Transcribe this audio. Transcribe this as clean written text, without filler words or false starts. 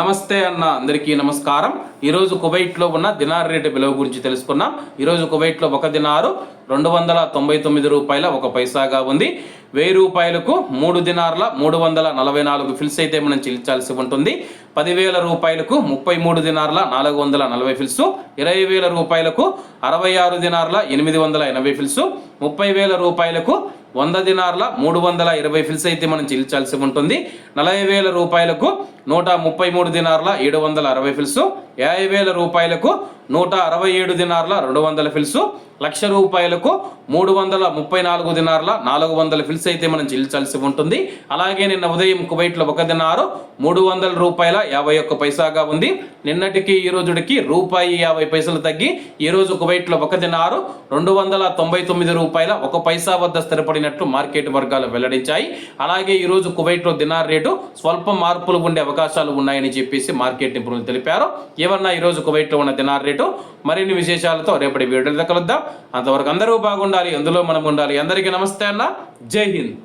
నమస్తే అన్న అందరికీ నమస్కారం. ఈరోజు కువైట్లో ఉన్న దినార్ రేటు విలువ గురించి తెలుసుకున్నాం. ఈరోజు కువైట్లో ఒక దినారు 299 రూపాయల 1 పైసాగా ఉంది. 1000 రూపాయలకు 3 దినార్ల 344 ఫిల్స్ అయితే మనం చెల్లించాల్సి ఉంటుంది. 10,000 రూపాయలకు 33 దినార్ల 440 ఫిల్స్, 20,000 రూపాయలకు 66 దినార్ల 880 ఫిల్స్, 30,000 రూపాయలకు 100 దినార్ల 320 ఫిల్స్ అయితే మనం చెల్లించాల్సి ఉంటుంది. 40,000 రూపాయలకు 133 దినార్ల 760 ఫిల్స్, 50,000 రూపాయలకు 167 దినార్ల 200 ఫిల్స్, 1,00,000 రూపాయలకు 334 దినార్ల 400 ఫిల్స్ అయితే మనం చెల్లించాల్సి ఉంటుంది. అలాగే నిన్న ఉదయం కువైట్లో ఒక దినారు 300 రూపాయల 51 పైసాగా ఉంది. నిన్నటికి ఈ రోజుకి రూపాయి 50 పైసలు తగ్గి ఈరోజు కువైట్లో ఒక దినారు 299 రూపాయల 1 పైసా వద్ద స్థిరపడినట్లు మార్కెట్ వర్గాలు వెల్లడించాయి. అలాగే ఈరోజు కువైట్లో దినార్ రేటు స్వల్ప మార్పులు ఉండే అవకాశాలు ఉన్నాయని చెప్పేసి మార్కెట్ నిపుణులు తెలిపారు. ఏమన్నా ఈరోజు కువైట్లో ఉన్న దినార్ రేటు మరిన్ని విశేషాలతో రేపటి వీడియోలో కలుద్దాం. అంతవరకు అందరూ బాగుండాలి, అందులో మనం ఉండాలి. అందరికీ నమస్తే అన్న, జై హింద్.